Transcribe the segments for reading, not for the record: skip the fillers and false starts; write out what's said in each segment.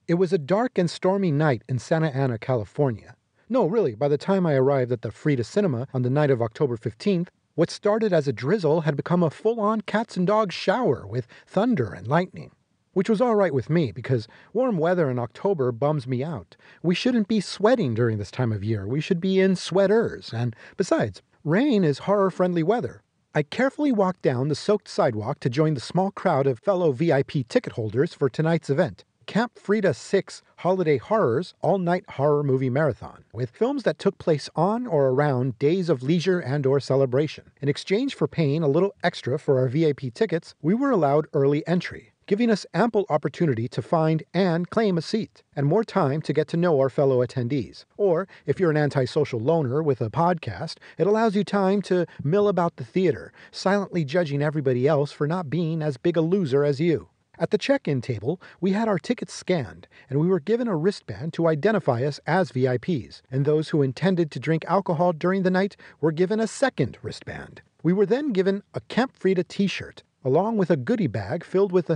It was a dark and stormy night in Santa Ana, California. No, really, by the time I arrived at the Frida Cinema on the night of October 15th, what started as a drizzle had become a full-on cats and dogs shower with thunder and lightning. Which was all right with me, because warm weather in October bums me out. We shouldn't be sweating during this time of year. We should be in sweaters. And besides, rain is horror-friendly weather. I carefully walked down the soaked sidewalk to join the small crowd of fellow VIP ticket holders for tonight's event, Camp Frida 6 Holiday Horrors All-Night Horror Movie Marathon, with films that took place on or around days of leisure and or celebration. In exchange for paying a little extra for our VIP tickets, we were allowed early entry, giving us ample opportunity to find and claim a seat, and more time to get to know our fellow attendees. Or, if you're an antisocial loner with a podcast, it allows you time to mill about the theater, silently judging everybody else for not being as big a loser as you. At the check-in table, we had our tickets scanned, and we were given a wristband to identify us as VIPs, and those who intended to drink alcohol during the night were given a second wristband. We were then given a Camp Frida t-shirt, along with a goodie bag filled with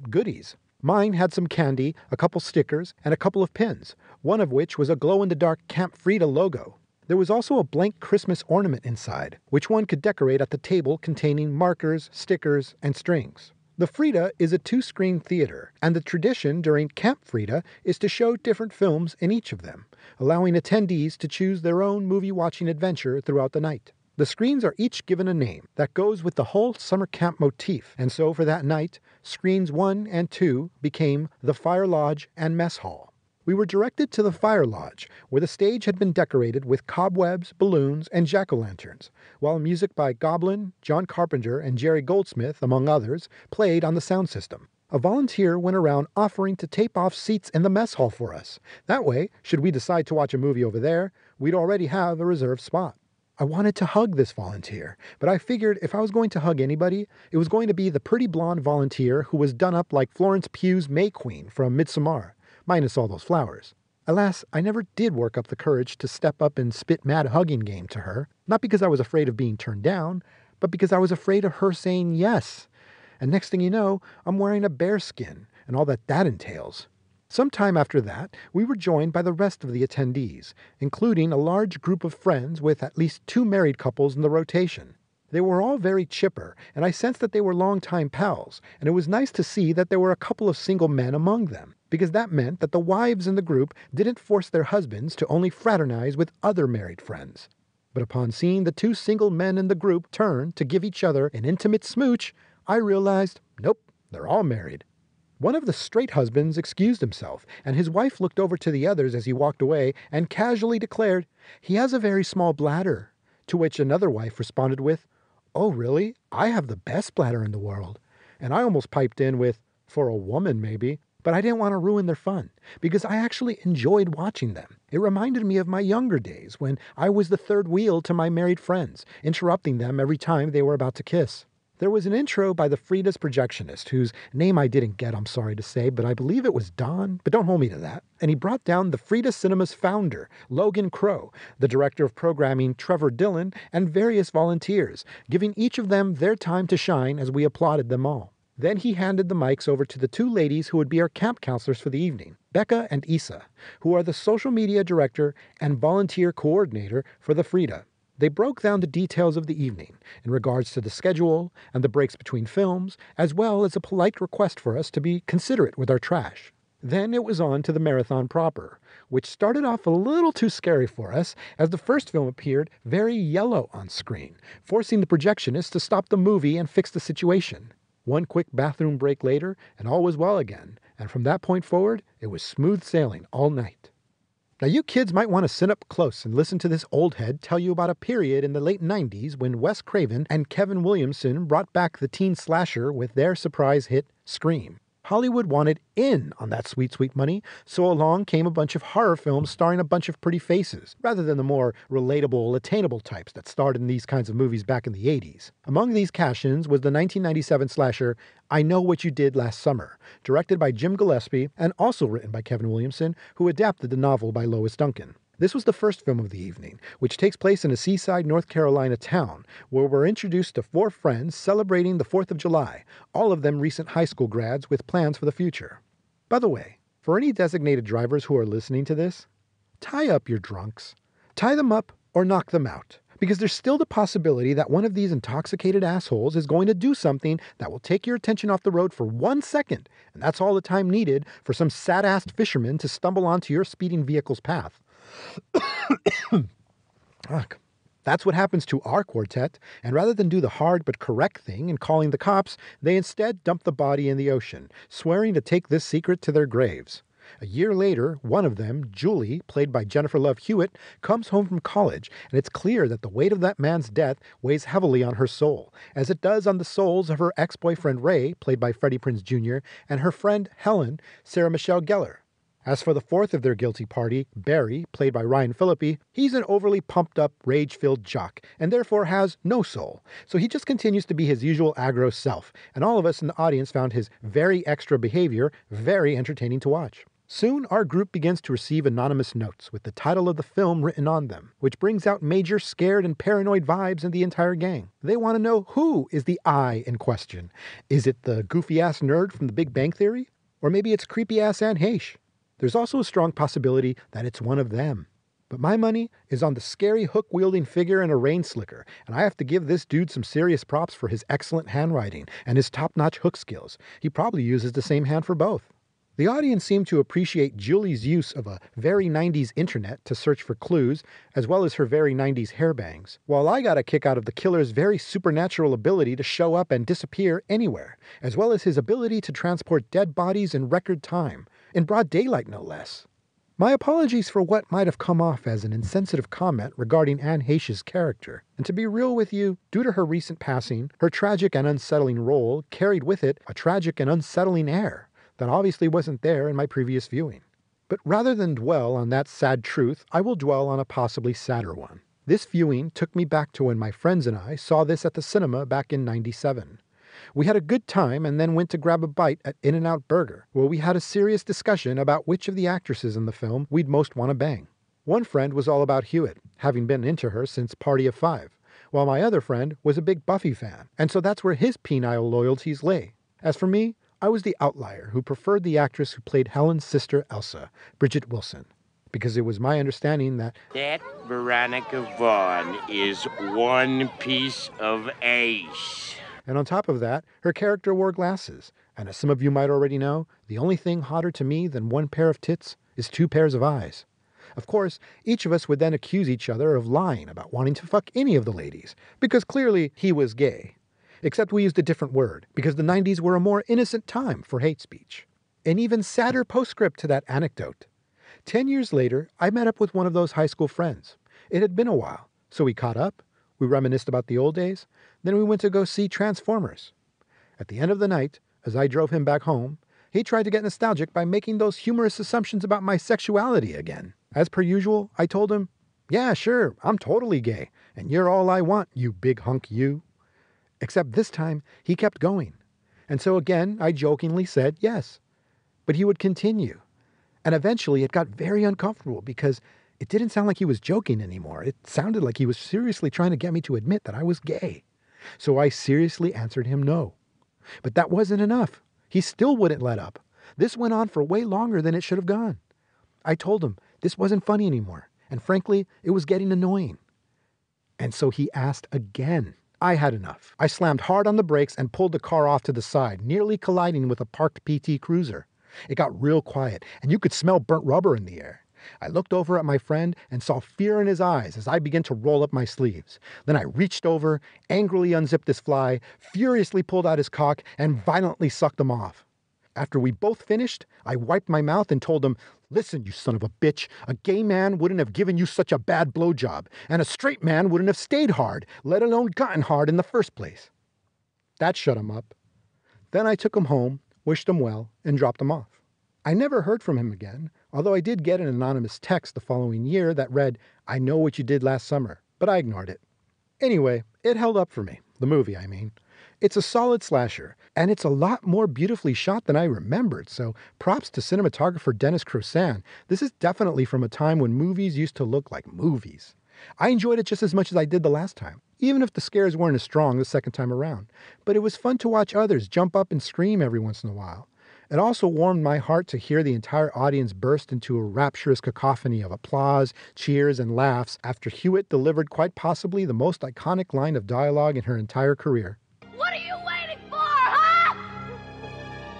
goodies. Mine had some candy, a couple stickers, and a couple of pins, one of which was a glow-in-the-dark Camp Frida logo. There was also a blank Christmas ornament inside, which one could decorate at the table containing markers, stickers, and strings. The Frida is a 2-screen theater, and the tradition during Camp Frida is to show different films in each of them, allowing attendees to choose their own movie-watching adventure throughout the night. The screens are each given a name that goes with the whole summer camp motif, and so for that night, screens 1 and 2 became the Fire Lodge and Mess Hall. We were directed to the Fire Lodge, where the stage had been decorated with cobwebs, balloons, and jack-o'-lanterns, while music by Goblin, John Carpenter, and Jerry Goldsmith, among others, played on the sound system. A volunteer went around offering to tape off seats in the mess hall for us. That way, should we decide to watch a movie over there, we'd already have a reserved spot. I wanted to hug this volunteer, but I figured if I was going to hug anybody, it was going to be the pretty blonde volunteer who was done up like Florence Pugh's May Queen from Midsommar, minus all those flowers. Alas, I never did work up the courage to step up and spit mad hugging game to her, not because I was afraid of being turned down, but because I was afraid of her saying yes. And next thing you know, I'm wearing a bear skin, and all that entails. Sometime after that, we were joined by the rest of the attendees, including a large group of friends with at least 2 married couples in the rotation. They were all very chipper, and I sensed that they were longtime pals, and it was nice to see that there were a couple of single men among them, because that meant that the wives in the group didn't force their husbands to only fraternize with other married friends. But upon seeing the 2 single men in the group turn to give each other an intimate smooch, I realized, nope, they're all married. One of the straight husbands excused himself, and his wife looked over to the others as he walked away and casually declared, "He has a very small bladder," to which another wife responded with, "Oh really? I have the best bladder in the world." And I almost piped in with, "For a woman maybe," but I didn't want to ruin their fun, because I actually enjoyed watching them. It reminded me of my younger days when I was the third wheel to my married friends, interrupting them every time they were about to kiss. There was an intro by the Frida's projectionist, whose name I didn't get, I'm sorry to say, but I believe it was Don, but don't hold me to that. And he brought down the Frida Cinema's founder, Logan Crow, the director of programming, Trevor Dillon, and various volunteers, giving each of them their time to shine as we applauded them all. Then he handed the mics over to the 2 ladies who would be our camp counselors for the evening, Becca and Issa, who are the social media director and volunteer coordinator for the Frida. They broke down the details of the evening in regards to the schedule and the breaks between films, as well as a polite request for us to be considerate with our trash. Then it was on to the marathon proper, which started off a little too scary for us, as the first film appeared very yellow on screen, forcing the projectionist to stop the movie and fix the situation. One quick bathroom break later, and all was well again, and from that point forward, it was smooth sailing all night. Now you kids might want to sit up close and listen to this old head tell you about a period in the late 90s when Wes Craven and Kevin Williamson brought back the teen slasher with their surprise hit, Scream. Hollywood wanted in on that sweet, sweet money, so along came a bunch of horror films starring a bunch of pretty faces, rather than the more relatable, attainable types that starred in these kinds of movies back in the 80s. Among these cash-ins was the 1997 slasher I Know What You Did Last Summer, directed by Jim Gillespie and also written by Kevin Williamson, who adapted the novel by Lois Duncan. This was the first film of the evening, which takes place in a seaside North Carolina town, where we're introduced to 4 friends celebrating the 4th of July, all of them recent high school grads with plans for the future. By the way, For any designated drivers who are listening to this, tie up your drunks. Tie them up or knock them out. Because there's still the possibility that one of these intoxicated assholes is going to do something that will take your attention off the road for 1 second, and that's all the time needed for some sad-assed fisherman to stumble onto your speeding vehicle's path. Fuck. That's what happens to our quartet, and rather than do the hard but correct thing in calling the cops, they instead dump the body in the ocean, swearing to take this secret to their graves. A year later, one of them, Julie, played by Jennifer Love Hewitt, comes home from college, and it's clear that the weight of that man's death weighs heavily on her soul, as it does on the souls of her ex-boyfriend Ray, played by Freddie Prinze Jr., and her friend Helen, Sarah Michelle Gellar. As for the fourth of their guilty party, Barry, played by Ryan Phillippe, he's an overly pumped-up, rage-filled jock, and therefore has no soul. So he just continues to be his usual aggro self, and all of us in the audience found his very extra behavior very entertaining to watch. Soon, our group begins to receive anonymous notes with the title of the film written on them, which brings out major scared and paranoid vibes in the entire gang. They want to know who is the I in question. Is it the goofy-ass nerd from The Big Bang Theory? Or maybe it's creepy-ass Anne Heche? There's also a strong possibility that it's one of them. But my money is on the scary hook-wielding figure in a rain slicker, and I have to give this dude some serious props for his excellent handwriting and his top-notch hook skills. He probably uses the same hand for both. The audience seemed to appreciate Julie's use of a very 90s internet to search for clues, as well as her very 90s hairbangs, while I got a kick out of the killer's very supernatural ability to show up and disappear anywhere, as well as his ability to transport dead bodies in record time, in broad daylight no less. My apologies for what might have come off as an insensitive comment regarding Anne Heche's character. And to be real with you, due to her recent passing, her tragic and unsettling role carried with it a tragic and unsettling air that obviously wasn't there in my previous viewing. But rather than dwell on that sad truth, I will dwell on a possibly sadder one. This viewing took me back to when my friends and I saw this at the cinema back in '97. We had a good time and then went to grab a bite at In-N-Out Burger, where we had a serious discussion about which of the actresses in the film we'd most want to bang. One friend was all about Hewitt, having been into her since Party of Five, while my other friend was a big Buffy fan, and so that's where his penile loyalties lay. As for me, I was the outlier who preferred the actress who played Helen's sister Elsa, Bridget Wilson, because it was my understanding that Veronica Vaughn is one piece of ace. And on top of that, her character wore glasses, and as some of you might already know, the only thing hotter to me than one pair of tits is 2 pairs of eyes. Of course, each of us would then accuse each other of lying about wanting to fuck any of the ladies, because clearly he was gay. Except we used a different word, because the 90s were a more innocent time for hate speech. An even sadder postscript to that anecdote. 10 years later, I met up with one of those high school friends. It had been a while, so we caught up, we reminisced about the old days, then we went to go see Transformers. At the end of the night, as I drove him back home, he tried to get nostalgic by making those humorous assumptions about my sexuality again. As per usual, I told him, "Yeah, sure, I'm totally gay, and you're all I want, you big hunk you." Except this time, he kept going. And so again, I jokingly said yes. But he would continue. And eventually it got very uncomfortable because it didn't sound like he was joking anymore. It sounded like he was seriously trying to get me to admit that I was gay. So I seriously answered him no. But that wasn't enough. He still wouldn't let up. This went on for way longer than it should have gone. I told him this wasn't funny anymore. And frankly, it was getting annoying. And so he asked again. I had enough. I slammed hard on the brakes and pulled the car off to the side, nearly colliding with a parked PT Cruiser. It got real quiet, and you could smell burnt rubber in the air. I looked over at my friend and saw fear in his eyes as I began to roll up my sleeves. Then I reached over, angrily unzipped his fly, furiously pulled out his cock, and violently sucked him off. After we both finished, I wiped my mouth and told him, "Listen, you son of a bitch, a gay man wouldn't have given you such a bad blowjob, and a straight man wouldn't have stayed hard, let alone gotten hard in the first place." That shut him up. Then I took him home, wished him well, and dropped him off. I never heard from him again, although I did get an anonymous text the following year that read, "I know what you did last summer," but I ignored it. Anyway, it held up for me. The movie, I mean. It's a solid slasher, and it's a lot more beautifully shot than I remembered, so props to cinematographer Dennis Crozan. This is definitely from a time when movies used to look like movies. I enjoyed it just as much as I did the last time, even if the scares weren't as strong the second time around. But it was fun to watch others jump up and scream every once in a while. It also warmed my heart to hear the entire audience burst into a rapturous cacophony of applause, cheers, and laughs after Hewitt delivered quite possibly the most iconic line of dialogue in her entire career. What are you waiting for, huh?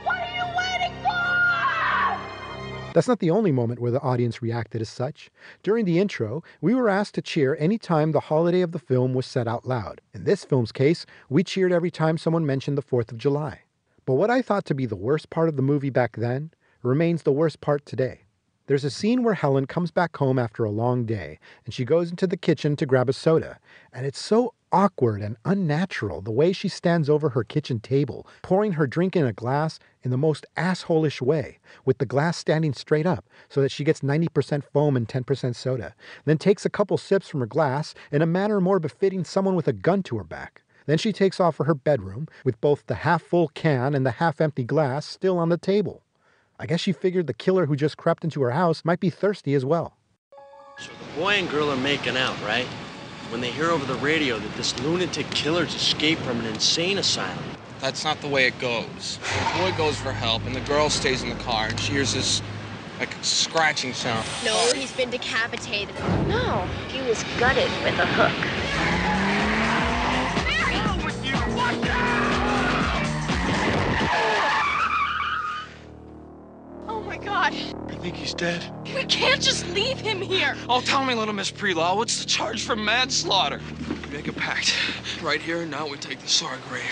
What are you waiting for? That's not the only moment where the audience reacted as such. During the intro, we were asked to cheer any time the holiday of the film was said out loud. In this film's case, we cheered every time someone mentioned the 4th of July. But what I thought to be the worst part of the movie back then remains the worst part today. There's a scene where Helen comes back home after a long day, and she goes into the kitchen to grab a soda. And it's so awkward and unnatural the way she stands over her kitchen table, pouring her drink in a glass in the most asshole-ish way, with the glass standing straight up so that she gets 90% foam and 10% soda, then takes a couple sips from her glass in a manner more befitting someone with a gun to her back. Then she takes off for her bedroom, with both the half-full can and the half-empty glass still on the table. I guess she figured the killer who just crept into her house might be thirsty as well. So the boy and girl are making out, right? When they hear over the radio that this lunatic killer's escaped from an insane asylum. That's not the way it goes. The boy goes for help, and the girl stays in the car, and she hears this, like, scratching sound. No, he's been decapitated. No, he was gutted with a hook. Oh my God. You think he's dead? We can't just leave him here. Oh, tell me, little Miss Prelaw, what's the charge for manslaughter? We make a pact. Right here and now we take this to our grave.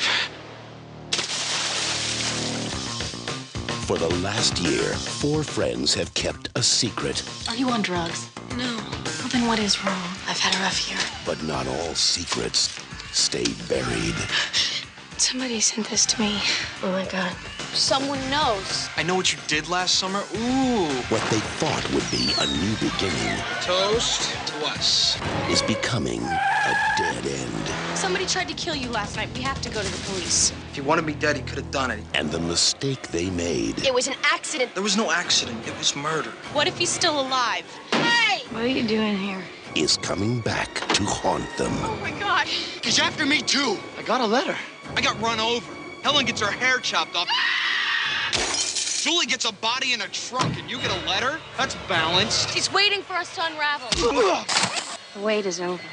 For the last year, 4 friends have kept a secret. Are you on drugs? No. Well, then what is wrong? I've had a rough year. But not all secrets stay buried. Somebody sent this to me. Oh my God. Someone knows. I know what you did last summer. Ooh. What they thought would be a new beginning Toast to us. is becoming a dead end. Somebody tried to kill you last night. We have to go to the police. If he wanted me dead, he could have done it. And the mistake they made It was an accident. There was no accident. It was murder. What if he's still alive? Hey! What are you doing here? is coming back to haunt them. Oh my God. He's after me, too. I got a letter. I got run over. Helen gets her hair chopped off. Julie gets a body in a trunk, and you get a letter? That's balanced. She's waiting for us to unravel. The wait is over.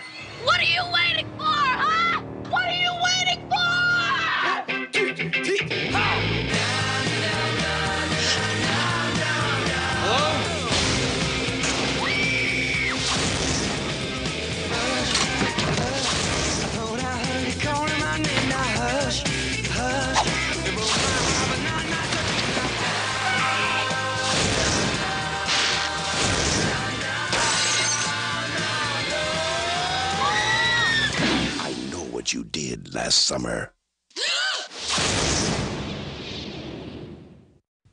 What are you waiting for, huh? What are you waiting for? I know what you did last summer.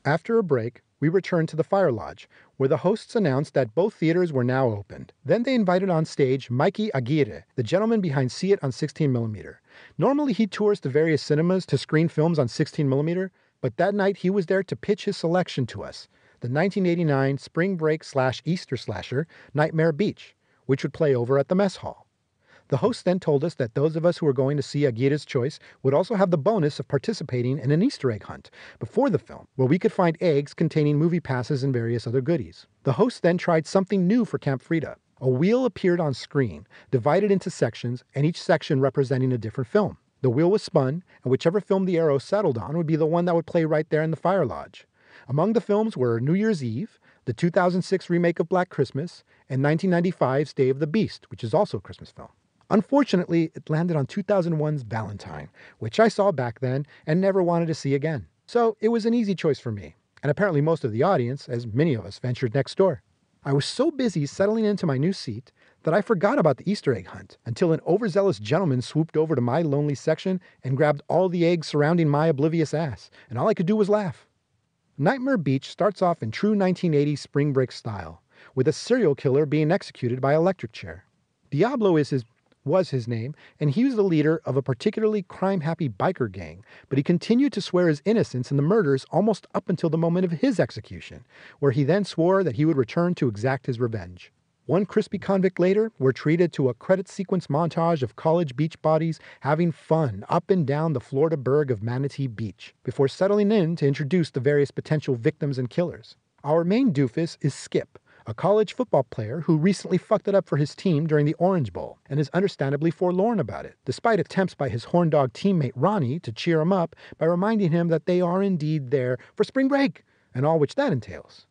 After a break, we returned to the Fire Lodge, where the hosts announced that both theaters were now opened. Then they invited on stage Mikey Aguirre, the gentleman behind See It on 16mm. Normally he tours to various cinemas to screen films on 16mm, but that night he was there to pitch his selection to us, the 1989 spring break/Easter slasher Nightmare Beach, which would play over at the mess hall. The host then told us that those of us who were going to see Aguirre's choice would also have the bonus of participating in an Easter egg hunt before the film, where we could find eggs containing movie passes and various other goodies. The host then tried something new for Camp Frida. A wheel appeared on screen, divided into sections, and each section representing a different film. The wheel was spun, and whichever film the arrow settled on would be the one that would play right there in the Fire Lodge. Among the films were New Year's Eve, the 2006 remake of Black Christmas, and 1995's Day of the Beast, which is also a Christmas film. Unfortunately, it landed on 2001's Valentine, which I saw back then and never wanted to see again. So it was an easy choice for me, and apparently most of the audience, as many of us ventured next door. I was so busy settling into my new seat that I forgot about the Easter egg hunt until an overzealous gentleman swooped over to my lonely section and grabbed all the eggs surrounding my oblivious ass, and all I could do was laugh. Nightmare Beach starts off in true 1980s spring break style, with a serial killer being executed by electric chair. Diablo was his name, and he was the leader of a particularly crime-happy biker gang, but he continued to swear his innocence in the murders almost up until the moment of his execution, where he then swore that he would return to exact his revenge. One crispy convict later, we're treated to a credit sequence montage of college beach bodies having fun up and down the Florida burg of Manatee Beach, before settling in to introduce the various potential victims and killers. Our main doofus is Skip, a college football player who recently fucked it up for his team during the Orange Bowl, and is understandably forlorn about it, despite attempts by his horn dog teammate Ronnie to cheer him up by reminding him that they are indeed there for spring break, and all which that entails.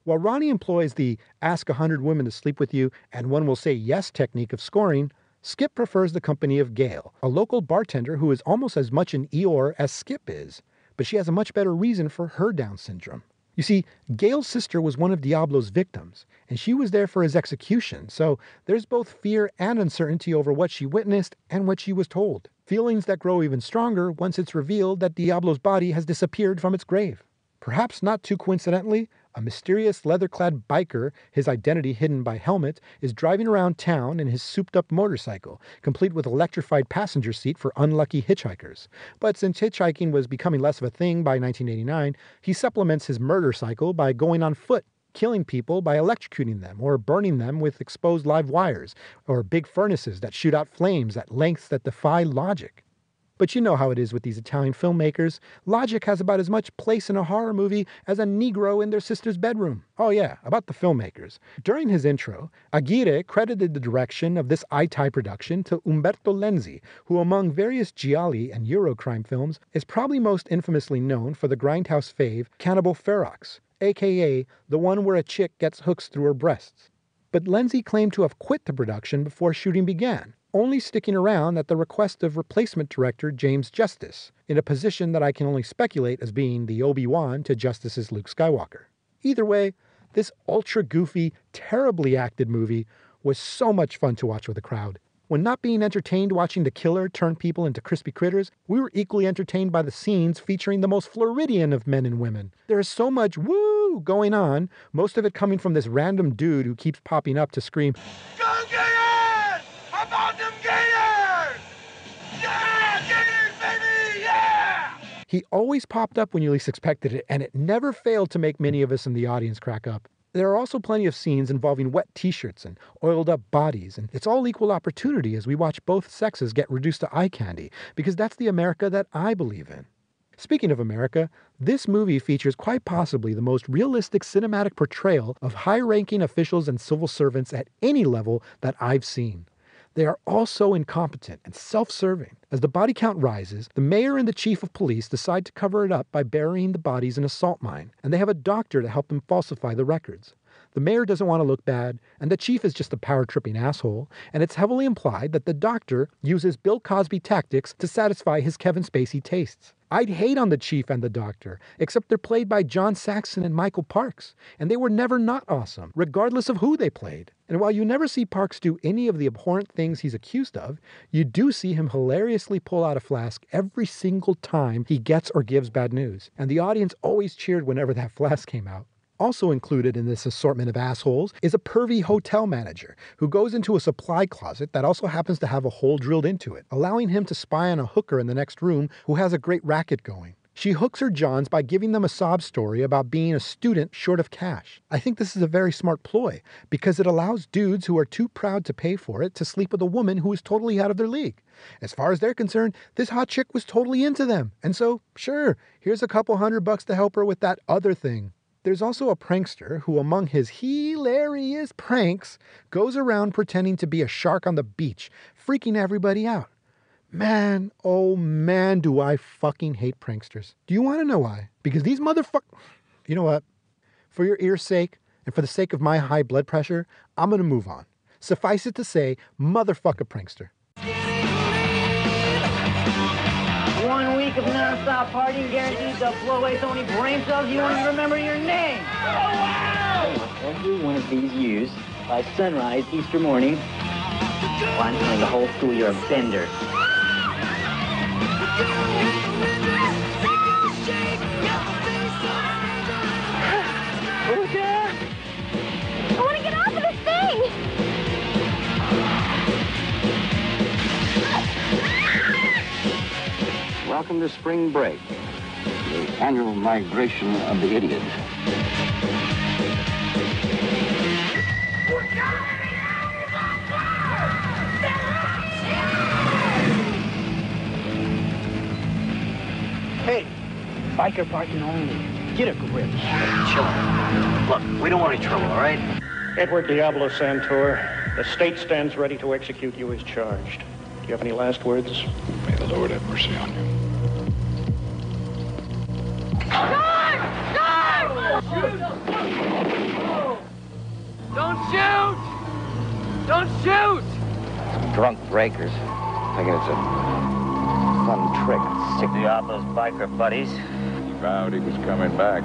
While Ronnie employs the ask 100 women to sleep with you and one will say yes technique of scoring, Skip prefers the company of Gail, a local bartender who is almost as much an Eeyore as Skip is, but she has a much better reason for her Down syndrome. You see, Gail's sister was one of Diablo's victims, and she was there for his execution, so there's both fear and uncertainty over what she witnessed and what she was told. Feelings that grow even stronger once it's revealed that Diablo's body has disappeared from its grave. Perhaps not too coincidentally, a mysterious leather-clad biker, his identity hidden by helmet, is driving around town in his souped-up motorcycle, complete with electrified passenger seat for unlucky hitchhikers. But since hitchhiking was becoming less of a thing by 1989, he supplements his murder cycle by going on foot, killing people by electrocuting them or burning them with exposed live wires, or big furnaces that shoot out flames at lengths that defy logic. But you know how it is with these Italian filmmakers. Logic has about as much place in a horror movie as a Negro in their sister's bedroom. Oh yeah, about the filmmakers. During his intro, Aguirre credited the direction of this I-Type production to Umberto Lenzi, who among various gialli and Eurocrime films is probably most infamously known for the grindhouse fave Cannibal Ferox, aka the one where a chick gets hooks through her breasts. But Lenzi claimed to have quit the production before shooting began, only sticking around at the request of replacement director James Justice, in a position that I can only speculate as being the Obi-Wan to Justice's Luke Skywalker. Either way, this ultra-goofy, terribly acted movie was so much fun to watch with a crowd. When not being entertained watching the killer turn people into crispy critters, we were equally entertained by the scenes featuring the most Floridian of men and women. There is so much woo going on, most of it coming from this random dude who keeps popping up to scream, "Go Gators! How about them Gators? Yeah, Gators, baby, yeah!" He always popped up when you least expected it, and it never failed to make many of us in the audience crack up. There are also plenty of scenes involving wet t-shirts and oiled-up bodies, and it's all equal opportunity as we watch both sexes get reduced to eye candy, because that's the America that I believe in. Speaking of America, this movie features quite possibly the most realistic cinematic portrayal of high-ranking officials and civil servants at any level that I've seen. They are all so incompetent and self-serving. As the body count rises, the mayor and the chief of police decide to cover it up by burying the bodies in a salt mine, and they have a doctor to help them falsify the records. The mayor doesn't want to look bad, and the chief is just a power-tripping asshole, and it's heavily implied that the doctor uses Bill Cosby tactics to satisfy his Kevin Spacey tastes. I'd hate on the chief and the doctor, except they're played by John Saxon and Michael Parks, and they were never not awesome, regardless of who they played. And while you never see Parks do any of the abhorrent things he's accused of, you do see him hilariously pull out a flask every single time he gets or gives bad news, and the audience always cheered whenever that flask came out. Also included in this assortment of assholes is a pervy hotel manager who goes into a supply closet that also happens to have a hole drilled into it, allowing him to spy on a hooker in the next room who has a great racket going. She hooks her johns by giving them a sob story about being a student short of cash. I think this is a very smart ploy, because it allows dudes who are too proud to pay for it to sleep with a woman who is totally out of their league. As far as they're concerned, this hot chick was totally into them, and so, sure, here's a couple $100 to help her with that other thing. There's also a prankster who, among his hilarious pranks, goes around pretending to be a shark on the beach, freaking everybody out. Man, oh man, do I fucking hate pranksters. Do you want to know why? Because these You know what? For your ear's sake, and for the sake of my high blood pressure, I'm going to move on. Suffice it to say, motherfuck a prankster. 1 week of non-stop partying guaranteed to blow away so many brain cells you won't even remember your name. Oh, wow! Every one of these years, by sunrise Easter morning, well, I'm telling the whole school you're a bender. I want to get off of this thing! Welcome to spring break, the annual migration of the idiot. Look out! biker parking only. Get a grip. Chill out. Look, we don't want any trouble, all right? Edward Diablo Santor, the state stands ready to execute you as charged. Do you have any last words? May the Lord have mercy on you. Don't shoot! Don't shoot! Some drunk breakers. Thinking it's a fun trick. Sick Diablo's biker buddies. He vowed he was coming back.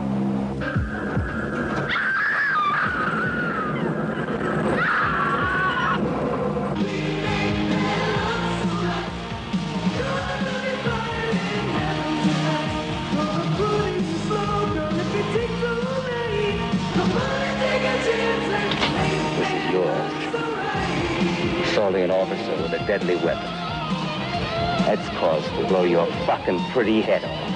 Assaulting an officer with a deadly weapon. That's cause to blow your fucking pretty head off.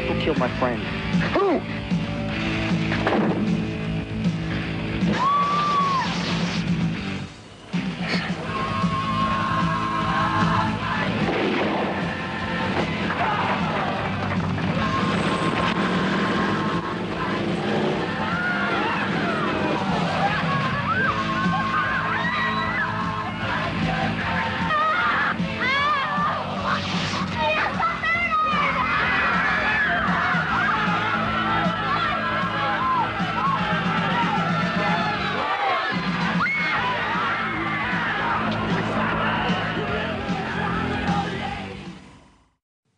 Who killed my friend? Who?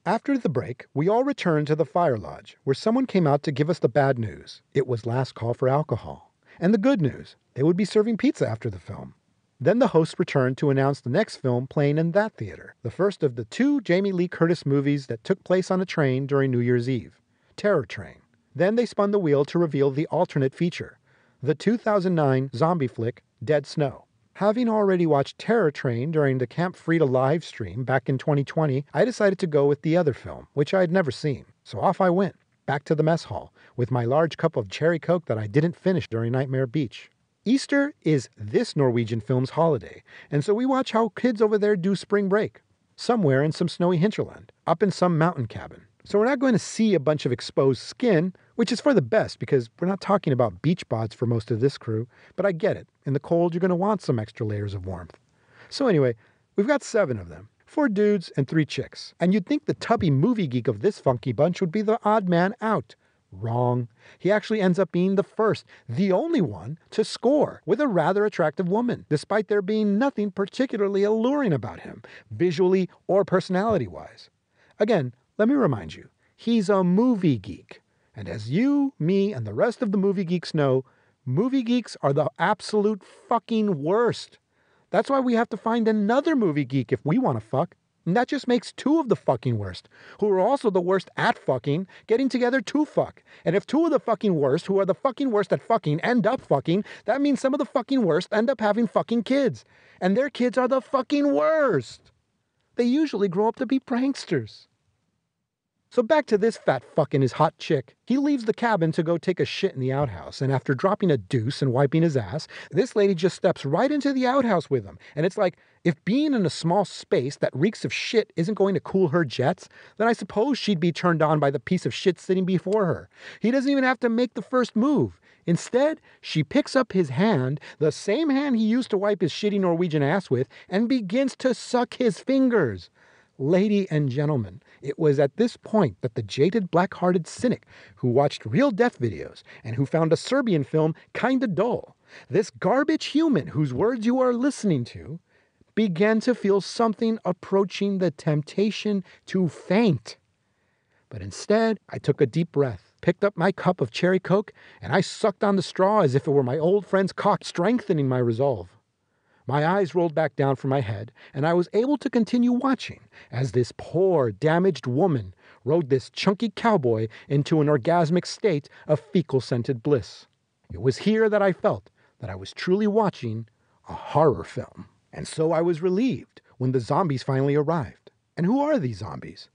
After the break, we all returned to the fire lodge, where someone came out to give us the bad news. It was last call for alcohol. And the good news, they would be serving pizza after the film. Then the host returned to announce the next film playing in that theater, the first of the 2 Jamie Lee Curtis movies that took place on a train during New Year's Eve, Terror Train. Then they spun the wheel to reveal the alternate feature, the 2009 zombie flick, Dead Snow. Having already watched Terror Train during the Camp Frida live stream back in 2020, I decided to go with the other film, which I had never seen. So off I went, back to the mess hall, with my large cup of cherry coke that I didn't finish during Nightmare Beach. Easter is this Norwegian film's holiday, and so we watch how kids over there do spring break, somewhere in some snowy hinterland, up in some mountain cabin. So we're not going to see a bunch of exposed skin, which is for the best because we're not talking about beach bods for most of this crew, but I get it. In the cold, you're going to want some extra layers of warmth. So anyway, we've got 7 of them, 4 dudes and 3 chicks. And you'd think the tubby movie geek of this funky bunch would be the odd man out. Wrong. He actually ends up being the first, the only one, to score with a rather attractive woman, despite there being nothing particularly alluring about him, visually or personality-wise. Again, let me remind you, he's a movie geek. And as you, me, and the rest of the movie geeks know, movie geeks are the absolute fucking worst. That's why we have to find another movie geek if we want to fuck. And that just makes 2 of the fucking worst, who are also the worst at fucking, getting together to fuck. And if 2 of the fucking worst, who are the fucking worst at fucking, end up fucking, that means some of the fucking worst end up having fucking kids. And their kids are the fucking worst. They usually grow up to be pranksters. So back to this fat fuck and his hot chick. He leaves the cabin to go take a shit in the outhouse, and after dropping a deuce and wiping his ass, this lady just steps right into the outhouse with him. And it's like, if being in a small space that reeks of shit isn't going to cool her jets, then I suppose she'd be turned on by the piece of shit sitting before her. He doesn't even have to make the first move. Instead, she picks up his hand, the same hand he used to wipe his shitty Norwegian ass with, and begins to suck his fingers. Lady and gentlemen, it was at this point that the jaded black-hearted cynic who watched real death videos and who found a Serbian film kinda dull, this garbage human whose words you are listening to, began to feel something approaching the temptation to faint. But instead, I took a deep breath, picked up my cup of cherry coke, and I sucked on the straw as if it were my old friend's cock, strengthening my resolve. My eyes rolled back down from my head, and I was able to continue watching as this poor, damaged woman rode this chunky cowboy into an orgasmic state of fecal-scented bliss. It was here that I felt that I was truly watching a horror film. And so I was relieved when the zombies finally arrived. And who are these zombies?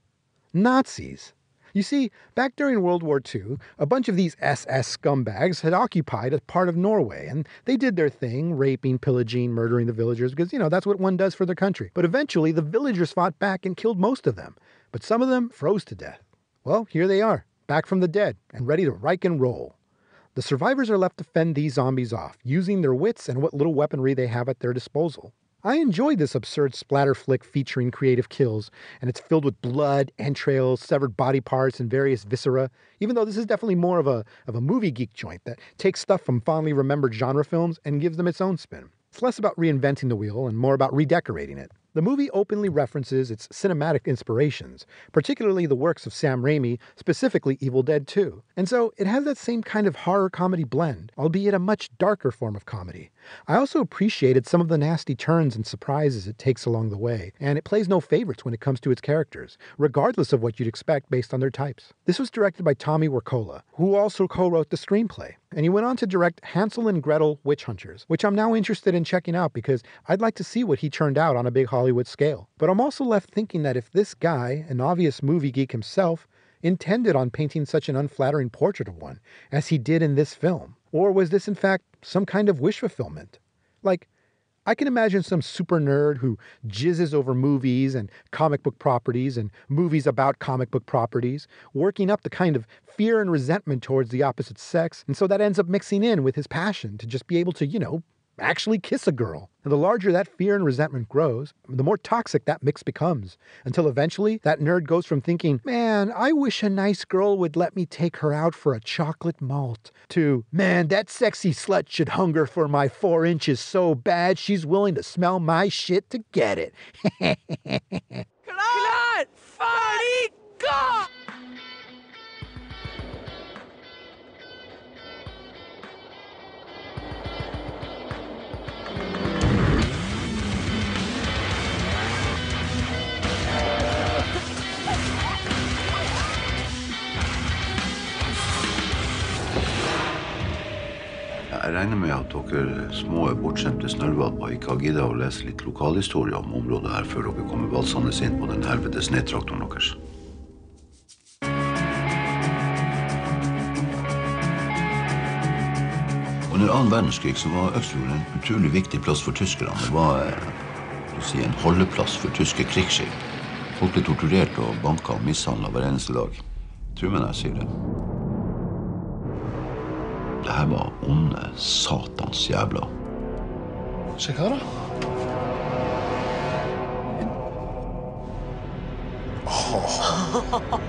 Nazis. You see, back during World War II, a bunch of these SS scumbags had occupied a part of Norway, and they did their thing, raping, pillaging, murdering the villagers, because, that's what one does for their country. But eventually, the villagers fought back and killed most of them, but some of them froze to death. Well, here they are, back from the dead, and ready to rike and roll. The survivors are left to fend these zombies off, using their wits and what little weaponry they have at their disposal. I enjoyed this absurd splatter flick featuring creative kills, and it's filled with blood, entrails, severed body parts, and various viscera, even though this is definitely more of a movie geek joint that takes stuff from fondly remembered genre films and gives them its own spin. It's less about reinventing the wheel and more about redecorating it. The movie openly references its cinematic inspirations, particularly the works of Sam Raimi, specifically Evil Dead 2. And so it has that same kind of horror-comedy blend, albeit a much darker form of comedy. I also appreciated some of the nasty turns and surprises it takes along the way, and it plays no favorites when it comes to its characters, regardless of what you'd expect based on their types. This was directed by Tommy Wirkola, who also co-wrote the screenplay, and he went on to direct Hansel and Gretel Witch Hunters, which I'm now interested in checking out because I'd like to see what he turned out on a big Hollywood scale. But I'm also left thinking that if this guy, an obvious movie geek himself, intended on painting such an unflattering portrait of one, as he did in this film, or was this in fact some kind of wish fulfillment? Like, I can imagine some super nerd who jizzes over movies and comic book properties and movies about comic book properties, working up the kind of fear and resentment towards the opposite sex, and so that ends up mixing in with his passion to just be able to, actually kiss a girl. And the larger that fear and resentment grows, the more toxic that mix becomes, until eventually that nerd goes from thinking, man, I wish a nice girl would let me take her out for a chocolate malt, to, man, that sexy slut should hunger for my 4 inches so bad she's willing to smell my shit to get it. Klart ferdig gå! Jeg regner med at dere små bortskjemte snørrvalper ikke har giddet å lese litt lokalhistorie om området her før dere kommer valsende inn på den helvetes nedtraktoren deres. Under 2. verdenskrig så var Exiled en utrolig viktig plass for tyskerne. Det var en holdeplass for tyske krigsskip. Folk ble torturert og banket og mishandlet hver eneste dag. Tror meg når jeg sier det. Det her var onde satans jævla. Se hva da? Oh.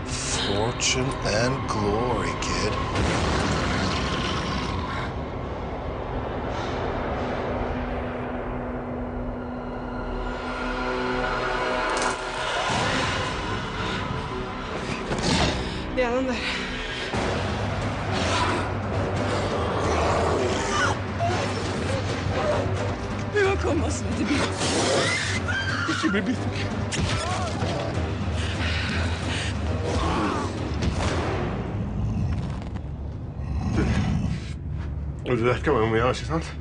Fortune and glory, kid. Det er den der. Vi må komme oss ned til byen. Ikke bli bitt. Du vet hva vi må gjøre, ikke sant?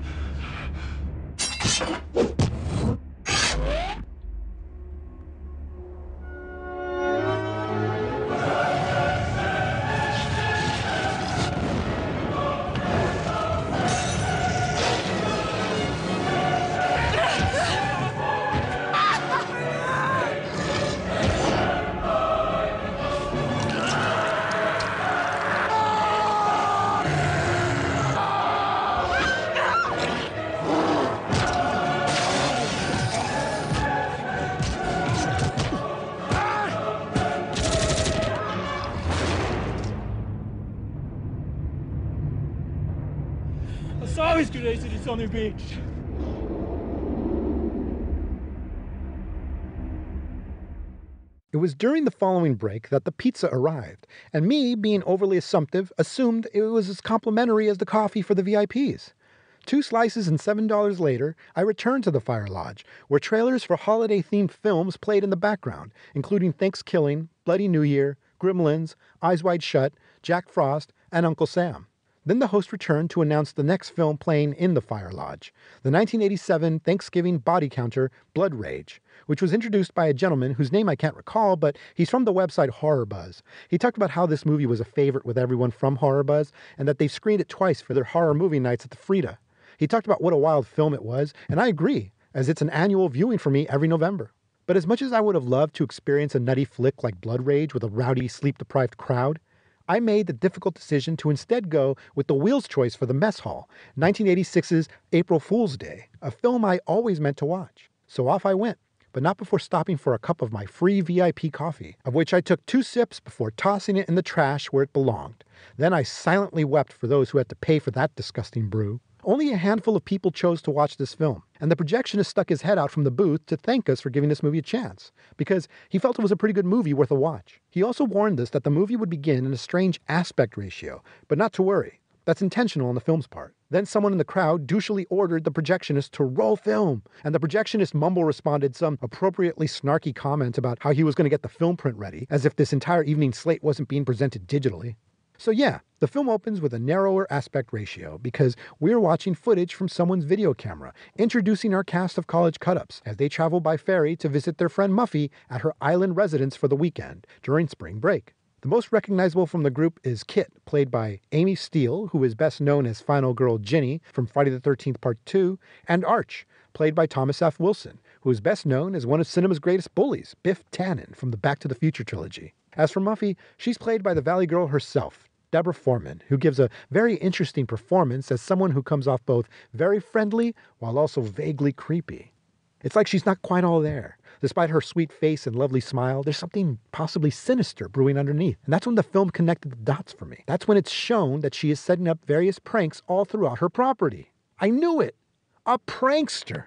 I was raised in Sunny Beach. It was during the following break that the pizza arrived, and me, being overly assumptive, assumed it was as complimentary as the coffee for the VIPs. 2 slices and $7 later, I returned to the Fire Lodge, where trailers for holiday-themed films played in the background, including Thanksgiving, Bloody New Year, Gremlins, Eyes Wide Shut, Jack Frost, and Uncle Sam. Then the host returned to announce the next film playing in the Fire Lodge, the 1987 Thanksgiving body counter Blood Rage, which was introduced by a gentleman whose name I can't recall, but he's from the website Horror Buzz. He talked about how this movie was a favorite with everyone from Horror Buzz, and that they've screened it twice for their horror movie nights at the Frida. He talked about what a wild film it was, and I agree, as it's an annual viewing for me every November. But as much as I would have loved to experience a nutty flick like Blood Rage with a rowdy, sleep-deprived crowd, I made the difficult decision to instead go with the Wheels choice for the Mess Hall, 1986's April Fool's Day, a film I always meant to watch. So off I went, but not before stopping for a cup of my free VIP coffee, of which I took 2 sips before tossing it in the trash where it belonged. Then I silently wept for those who had to pay for that disgusting brew. Only a handful of people chose to watch this film, and the projectionist stuck his head out from the booth to thank us for giving this movie a chance, because he felt it was a pretty good movie worth a watch. He also warned us that the movie would begin in a strange aspect ratio, but not to worry. That's intentional on the film's part. Then someone in the crowd douchily ordered the projectionist to roll film, and the projectionist mumble responded some appropriately snarky comment about how he was going to get the film print ready, as if this entire evening slate wasn't being presented digitally. So yeah, the film opens with a narrower aspect ratio because we're watching footage from someone's video camera, introducing our cast of college cut-ups as they travel by ferry to visit their friend Muffy at her island residence for the weekend during spring break. The most recognizable from the group is Kit, played by Amy Steele, who is best known as Final Girl Ginny from Friday the 13th Part 2, and Arch, played by Thomas F. Wilson, who is best known as one of cinema's greatest bullies, Biff Tannen from the Back to the Future trilogy. As for Muffy, she's played by the Valley Girl herself, Deborah Foreman, who gives a very interesting performance as someone who comes off both very friendly while also vaguely creepy. It's like she's not quite all there. Despite her sweet face and lovely smile, there's something possibly sinister brewing underneath. And that's when the film connected the dots for me. That's when it's shown that she is setting up various pranks all throughout her property. I knew it! A prankster!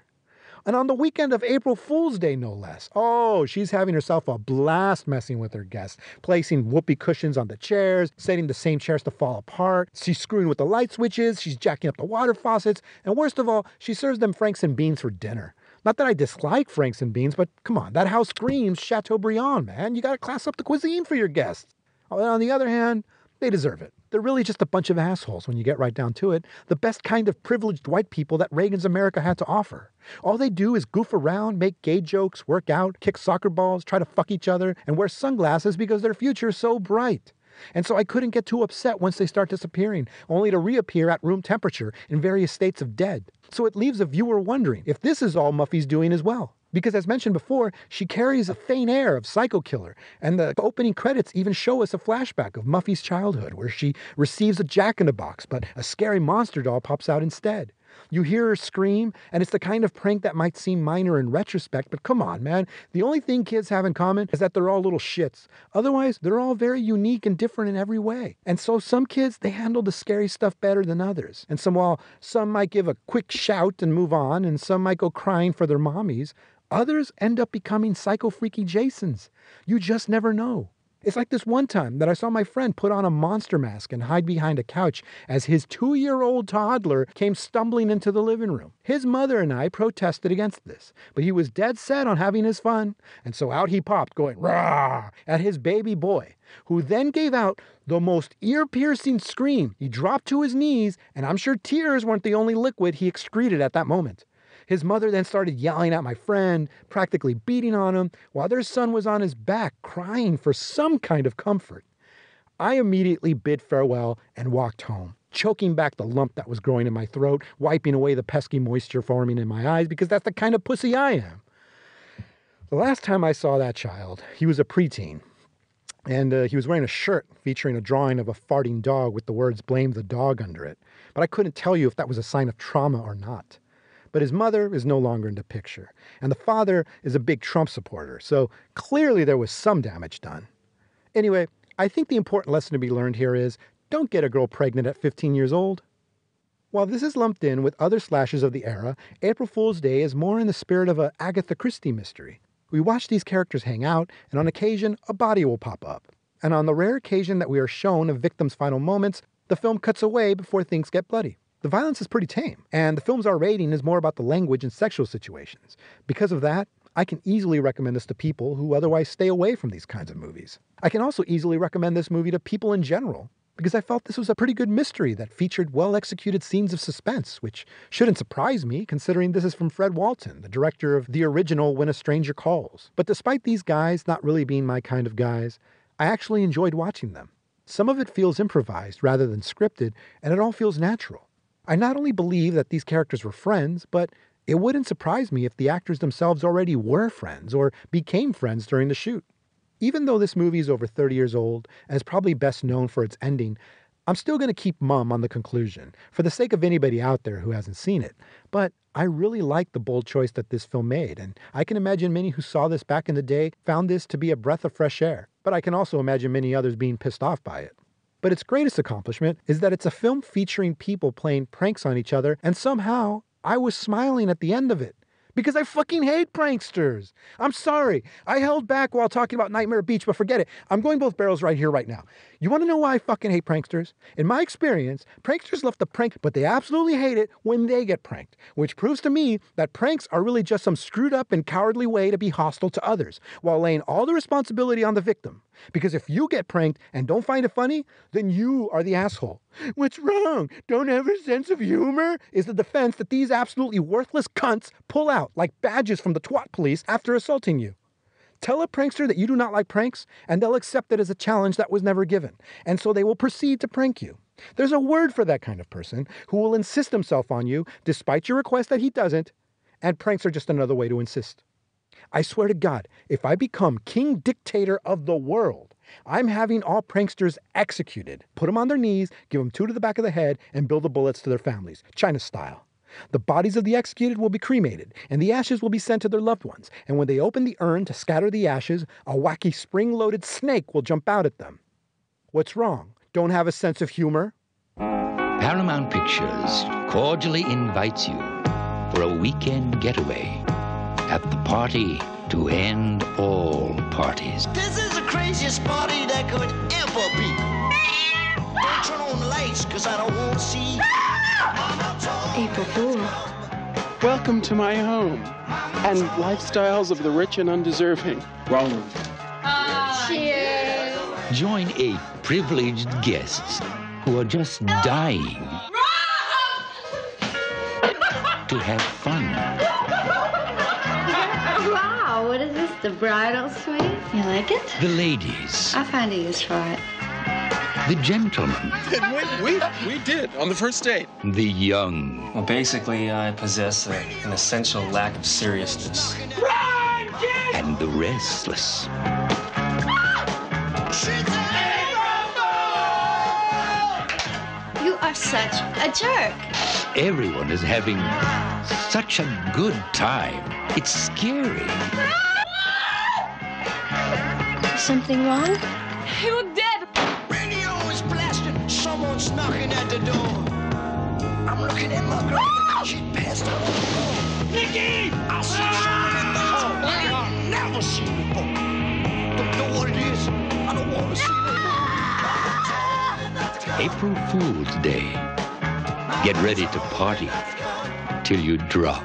And on the weekend of April Fool's Day, no less. Oh, she's having herself a blast messing with her guests, placing whoopee cushions on the chairs, setting the same chairs to fall apart. She's screwing with the light switches, she's jacking up the water faucets, and worst of all, she serves them Franks and beans for dinner. Not that I dislike Franks and beans, but come on, that house screams Chateaubriand, man. You gotta class up the cuisine for your guests. And on the other hand, they deserve it. They're really just a bunch of assholes when you get right down to it. The best kind of privileged white people that Reagan's America had to offer. All they do is goof around, make gay jokes, work out, kick soccer balls, try to fuck each other, and wear sunglasses because their future is so bright. And so I couldn't get too upset once they start disappearing, only to reappear at room temperature in various states of dead. So it leaves a viewer wondering if this is all Muffy's doing as well. Because as mentioned before, she carries a faint air of psycho killer, and the opening credits even show us a flashback of Muffy's childhood where she receives a jack-in-the-box, but a scary monster doll pops out instead. You hear her scream, and it's the kind of prank that might seem minor in retrospect, but come on, man. The only thing kids have in common is that they're all little shits. Otherwise, they're all very unique and different in every way. And so some kids, they handle the scary stuff better than others. And while some might give a quick shout and move on, and some might go crying for their mommies, others end up becoming psycho-freaky Jasons. You just never know. It's like this one time that I saw my friend put on a monster mask and hide behind a couch as his 2-year-old toddler came stumbling into the living room. His mother and I protested against this, but he was dead set on having his fun, and so out he popped going rah at his baby boy, who then gave out the most ear-piercing scream. He dropped to his knees, and I'm sure tears weren't the only liquid he excreted at that moment. His mother then started yelling at my friend, practically beating on him, while their son was on his back, crying for some kind of comfort. I immediately bid farewell and walked home, choking back the lump that was growing in my throat, wiping away the pesky moisture forming in my eyes, because that's the kind of pussy I am. The last time I saw that child, he was a preteen, and he was wearing a shirt featuring a drawing of a farting dog with the words "blame the dog" under it. But I couldn't tell you if that was a sign of trauma or not. But his mother is no longer in the picture, and the father is a big Trump supporter, so clearly there was some damage done. Anyway, I think the important lesson to be learned here is, don't get a girl pregnant at 15 years old. While this is lumped in with other slashes of the era, April Fool's Day is more in the spirit of an Agatha Christie mystery. We watch these characters hang out, and on occasion, a body will pop up. And on the rare occasion that we are shown a victim's final moments, the film cuts away before things get bloody. The violence is pretty tame, and the film's R rating is more about the language and sexual situations. Because of that, I can easily recommend this to people who otherwise stay away from these kinds of movies. I can also easily recommend this movie to people in general. because I felt this was a pretty good mystery that featured well-executed scenes of suspense, which shouldn't surprise me considering this is from Fred Walton, the director of the original When a Stranger Calls. But despite these guys not really being my kind of guys, I actually enjoyed watching them. Some of it feels improvised rather than scripted, and it all feels natural. I not only believe that these characters were friends, but it wouldn't surprise me if the actors themselves already were friends or became friends during the shoot. Even though this movie is over 30 years old and is probably best known for its ending, I'm still going to keep mum on the conclusion, for the sake of anybody out there who hasn't seen it. But I really like the bold choice that this film made, and I can imagine many who saw this back in the day found this to be a breath of fresh air. But I can also imagine many others being pissed off by it. But its greatest accomplishment is that it's a film featuring people playing pranks on each other, and somehow I was smiling at the end of it. Because I fucking hate pranksters. I'm sorry. I held back while talking about Nightmare Beach, but forget it. I'm going both barrels right here, right now. You want to know why I fucking hate pranksters? In my experience, pranksters love to prank, but they absolutely hate it when they get pranked, which proves to me that pranks are really just some screwed up and cowardly way to be hostile to others, while laying all the responsibility on the victim. Because if you get pranked and don't find it funny, then you are the asshole. What's wrong? Don't have a sense of humor? Is the defense that these absolutely worthless cunts pull out like badges from the twat police after assaulting you. Tell a prankster that you do not like pranks, and they'll accept it as a challenge that was never given, and so they will proceed to prank you. There's a word for that kind of person who will insist himself on you despite your request that he doesn't, and pranks are just another way to insist. I swear to God, if I become king dictator of the world, I'm having all pranksters executed. Put them on their knees, give them 2 to the back of the head, and bill the bullets to their families, China style. The bodies of the executed will be cremated, and the ashes will be sent to their loved ones. And when they open the urn to scatter the ashes, a wacky spring-loaded snake will jump out at them. What's wrong? Don't have a sense of humor? Paramount Pictures cordially invites you for a weekend getaway at the party to end all parties. This is the craziest party that could ever be. Don't turn on the lights, cause I don't want to see. April Fool. Welcome to my home and lifestyles of the rich and undeserving. Wrong. Cheers. Join 8 privileged guests who are just dying to have fun. Wow, what is this, the bridal suite? You like it? The ladies. I'll find a use for it. The gentlemen. We did on the first date. The young. Well, basically, I possess an essential lack of seriousness. And the restless. You are such a jerk. Everyone is having such a good time. It's scary. Something wrong? You look dead. Radio is blasting. Someone's knocking at the door. I'm looking at my girl. She passed out on the floor. Nikki! I see so many things I've never seen before. Don't know what it is. I don't want to see it. April Fool's Day. Get ready to party till you drop.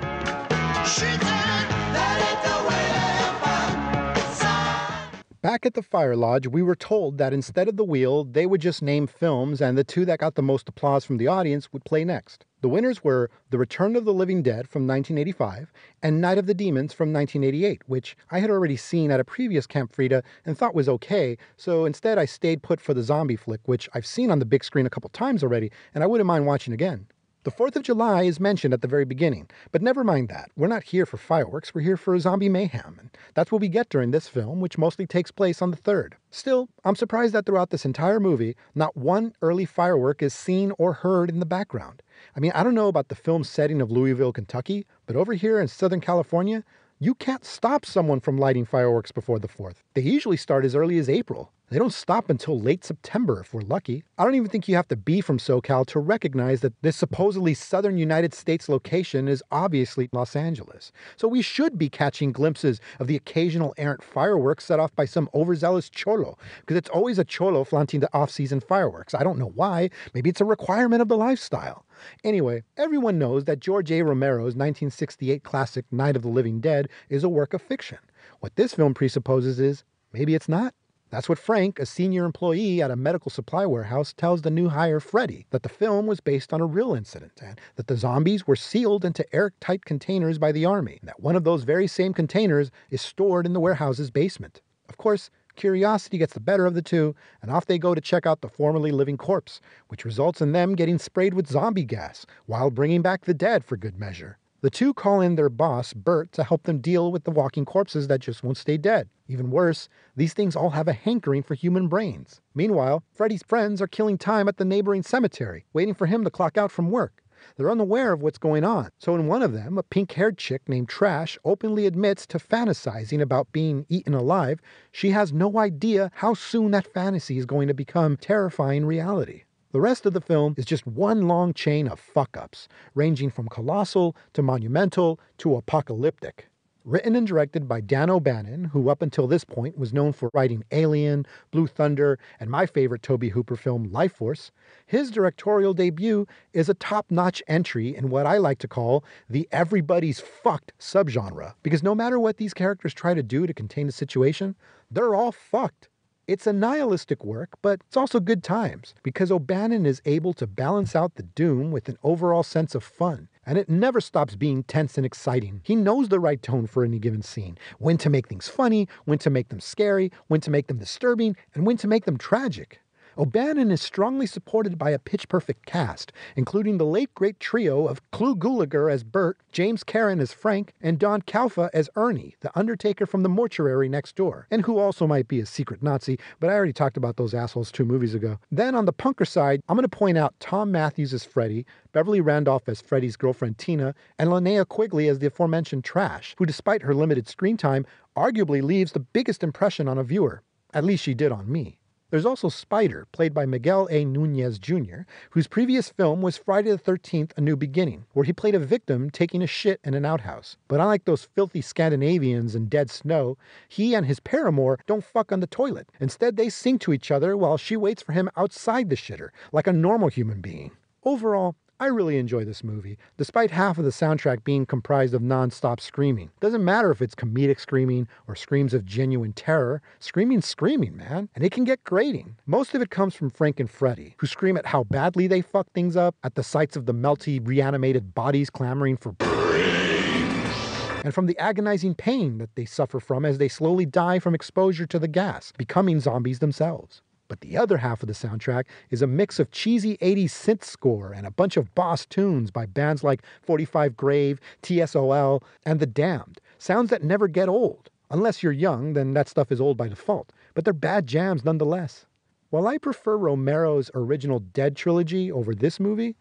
Back at the Fire Lodge, we were told that instead of the wheel, they would just name films, and the 2 that got the most applause from the audience would play next. The winners were The Return of the Living Dead from 1985 and Night of the Demons from 1988, which I had already seen at a previous Camp Frida and thought was okay, so instead I stayed put for the zombie flick, which I've seen on the big screen a couple times already, and I wouldn't mind watching again. The 4th of July is mentioned at the very beginning, but never mind that. We're not here for fireworks, we're here for zombie mayhem, and that's what we get during this film, which mostly takes place on the 3rd. Still, I'm surprised that throughout this entire movie, not one early firework is seen or heard in the background. I mean, I don't know about the film's setting of Louisville, Kentucky, but over here in Southern California, you can't stop someone from lighting fireworks before the 4th. They usually start as early as April. They don't stop until late September if we're lucky. I don't even think you have to be from SoCal to recognize that this supposedly southern United States location is obviously Los Angeles. So we should be catching glimpses of the occasional errant fireworks set off by some overzealous cholo, because it's always a cholo flaunting the off-season fireworks. I don't know why. Maybe it's a requirement of the lifestyle. Anyway, everyone knows that George A. Romero's 1968 classic Night of the Living Dead is a work of fiction. What this film presupposes is, maybe it's not. That's what Frank, a senior employee at a medical supply warehouse, tells the new hire Freddy, that the film was based on a real incident, and that the zombies were sealed into airtight containers by the army, and that one of those very same containers is stored in the warehouse's basement. Of course, curiosity gets the better of the two, and off they go to check out the formerly living corpse, which results in them getting sprayed with zombie gas, while bringing back the dead for good measure. The two call in their boss, Bert, to help them deal with the walking corpses that just won't stay dead. Even worse, these things all have a hankering for human brains. Meanwhile, Freddy's friends are killing time at the neighboring cemetery, waiting for him to clock out from work. They're unaware of what's going on, so in one of them, a pink-haired chick named Trash openly admits to fantasizing about being eaten alive. She has no idea how soon that fantasy is going to become terrifying reality. The rest of the film is just one long chain of fuck-ups, ranging from colossal to monumental to apocalyptic. Written and directed by Dan O'Bannon, who up until this point was known for writing Alien, Blue Thunder, and my favorite Tobe Hooper film, Life Force, his directorial debut is a top-notch entry in what I like to call the everybody's fucked subgenre, because no matter what these characters try to do to contain the situation, they're all fucked. It's a nihilistic work, but it's also good times, because O'Bannon is able to balance out the doom with an overall sense of fun, and it never stops being tense and exciting. He knows the right tone for any given scene, when to make things funny, when to make them scary, when to make them disturbing, and when to make them tragic. O'Bannon is strongly supported by a pitch-perfect cast, including the late-great trio of Clu Gulager as Bert, James Karen as Frank, and Don Calfa as Ernie, the undertaker from the mortuary next door, and who also might be a secret Nazi, but I already talked about those assholes 2 movies ago. Then on the punker side, I'm going to point out Tom Matthews as Freddy, Beverly Randolph as Freddy's girlfriend Tina, and Linnea Quigley as the aforementioned Trash, who despite her limited screen time, arguably leaves the biggest impression on a viewer. At least she did on me. There's also Spider, played by Miguel A. Nunez Jr., whose previous film was Friday the 13th, A New Beginning, where he played a victim taking a shit in an outhouse. But unlike those filthy Scandinavians in Dead Snow, he and his paramour don't fuck on the toilet. Instead, they sing to each other while she waits for him outside the shitter, like a normal human being. Overall, I really enjoy this movie, despite half of the soundtrack being comprised of non-stop screaming. Doesn't matter if it's comedic screaming or screams of genuine terror. Screaming's screaming, man, and it can get grating. Most of it comes from Frank and Freddy, who scream at how badly they fuck things up, at the sights of the melty, reanimated bodies clamoring for brains, and from the agonizing pain that they suffer from as they slowly die from exposure to the gas, becoming zombies themselves. But the other half of the soundtrack is a mix of cheesy 80s synth score and a bunch of boss tunes by bands like 45 Grave, TSOL, and The Damned. Sounds that never get old. Unless you're young, then that stuff is old by default. But they're bad jams nonetheless. While I prefer Romero's original Dead trilogy over this movie,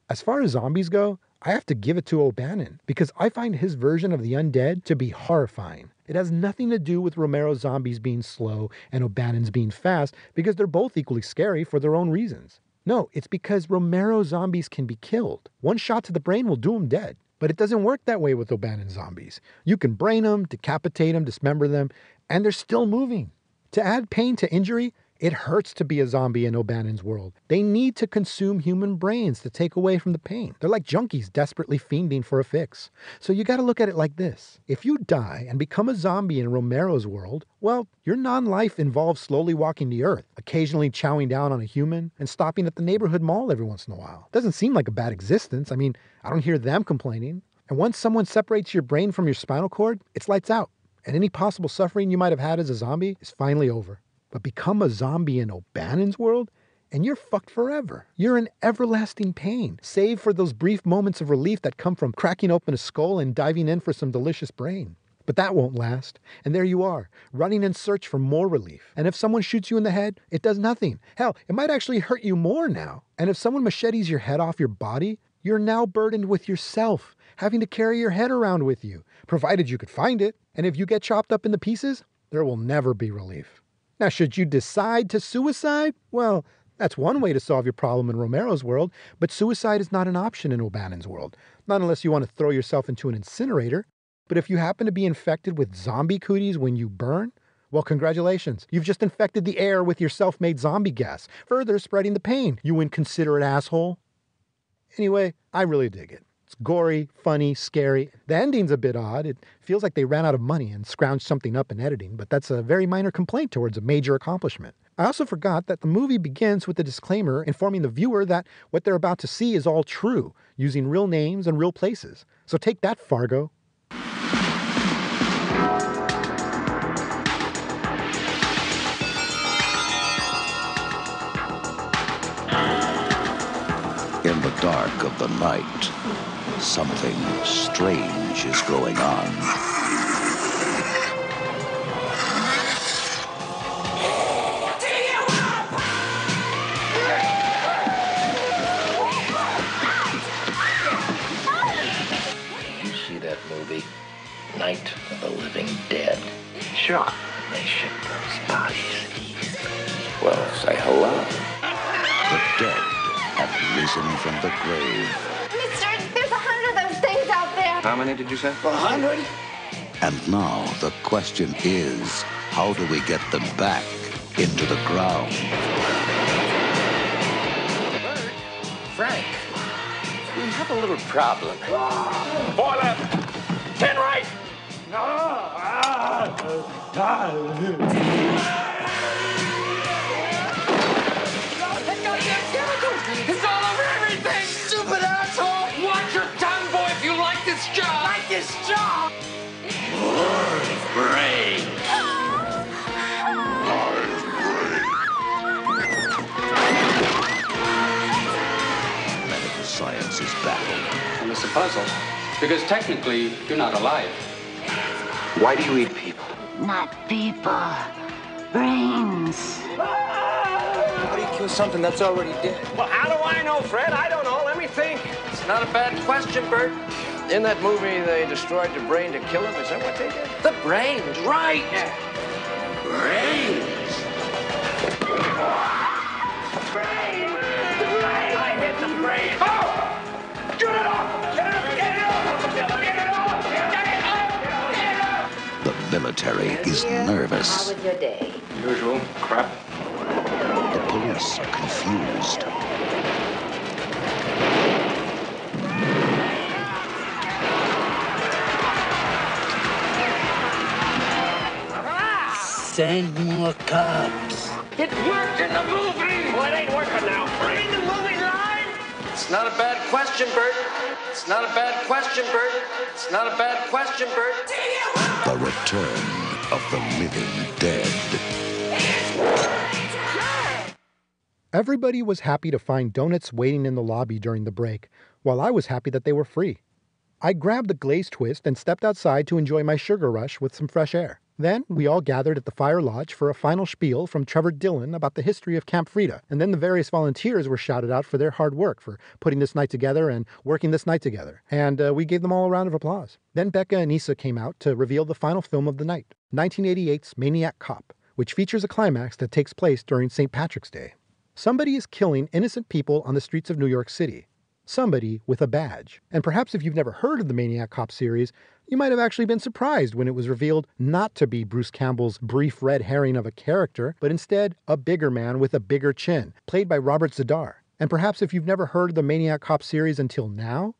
as far as zombies go, I have to give it to O'Bannon, because I find his version of the undead to be horrifying. It has nothing to do with Romero's zombies being slow and O'Bannon's being fast, because they're both equally scary for their own reasons. No, it's because Romero's zombies can be killed. One shot to the brain will do them dead. But it doesn't work that way with O'Bannon's zombies. You can brain them, decapitate them, dismember them, and they're still moving. To add pain to injury, it hurts to be a zombie in O'Bannon's world. They need to consume human brains to take away from the pain. They're like junkies desperately fiending for a fix. So you gotta look at it like this. If you die and become a zombie in Romero's world, well, your non-life involves slowly walking the earth, occasionally chowing down on a human, and stopping at the neighborhood mall every once in a while. Doesn't seem like a bad existence. I mean, I don't hear them complaining. And once someone separates your brain from your spinal cord, it's lights out. And any possible suffering you might have had as a zombie is finally over. But become a zombie in O'Bannon's world, and you're fucked forever. You're in everlasting pain, save for those brief moments of relief that come from cracking open a skull and diving in for some delicious brain. But that won't last, and there you are, running in search for more relief. And if someone shoots you in the head, it does nothing. Hell, it might actually hurt you more now. And if someone machetes your head off your body, you're now burdened with yourself, having to carry your head around with you, provided you could find it. And if you get chopped up into pieces, there will never be relief. Now, should you decide to suicide? Well, that's one way to solve your problem in Romero's world, but suicide is not an option in O'Bannon's world. Not unless you want to throw yourself into an incinerator. But if you happen to be infected with zombie cooties when you burn, well, congratulations. You've just infected the air with your self-made zombie gas, further spreading the pain, you inconsiderate asshole. Anyway, I really dig it. It's gory, funny, scary. The ending's a bit odd. It feels like they ran out of money and scrounged something up in editing, but that's a very minor complaint towards a major accomplishment. I also forgot that the movie begins with a disclaimer informing the viewer that what they're about to see is all true, using real names and real places. So take that, Fargo. In the dark of the night, something strange is going on. You see that movie, Night of the Living Dead? Sure. They ship those bodies. Well, say hello. The dead have risen from the grave. Mister, there's 100 of those things out there. How many did you say? 100? And now the question is, how do we get them back into the ground? Frank, we have a little problem. 4 left. 10 right. It's all over everything! Stupid asshole! Watch your tongue, boy, if you like this job! Like this job! Brain. Medical science is baffled. And it's a puzzle, because technically, you're not alive. Why do you eat people? Not people. Brains. How do you kill something that's already dead? Well, how do I know, Fred? I don't know. Let me think. It's not a bad question, Bert. In that movie, they destroyed the brain to kill him. Is that what they did? The brains, right. Brains! Brain! The brain! I hit the brain! Oh! Get it off! Get it off! Get it off! Get it off! Get it off! Get it off! The military is nervous. How was your day? Usual crap. The police are confused. Send more cops. It worked in the movie! Well, it ain't working now. Bring the movie line! It's not a bad question, Bert. It's not a bad question, Bert. It's not a bad question, Bert. The return of the living dead. Everybody was happy to find donuts waiting in the lobby during the break, while I was happy that they were free. I grabbed the glazed twist and stepped outside to enjoy my sugar rush with some fresh air. Then we all gathered at the Fire Lodge for a final spiel from Trevor Dillon about the history of Camp Frida, and then the various volunteers were shouted out for their hard work for putting this night together and working this night together, and we gave them all a round of applause. Then Becca and Issa came out to reveal the final film of the night, 1988's Maniac Cop, which features a climax that takes place during St. Patrick's Day. Somebody is killing innocent people on the streets of New York City. Somebody with a badge. And perhaps if you've never heard of the Maniac Cop series, you might have actually been surprised when it was revealed not to be Bruce Campbell's brief red herring of a character, but instead a bigger man with a bigger chin, played by Robert Z'Dar. And perhaps if you've never heard of the Maniac Cop series until now,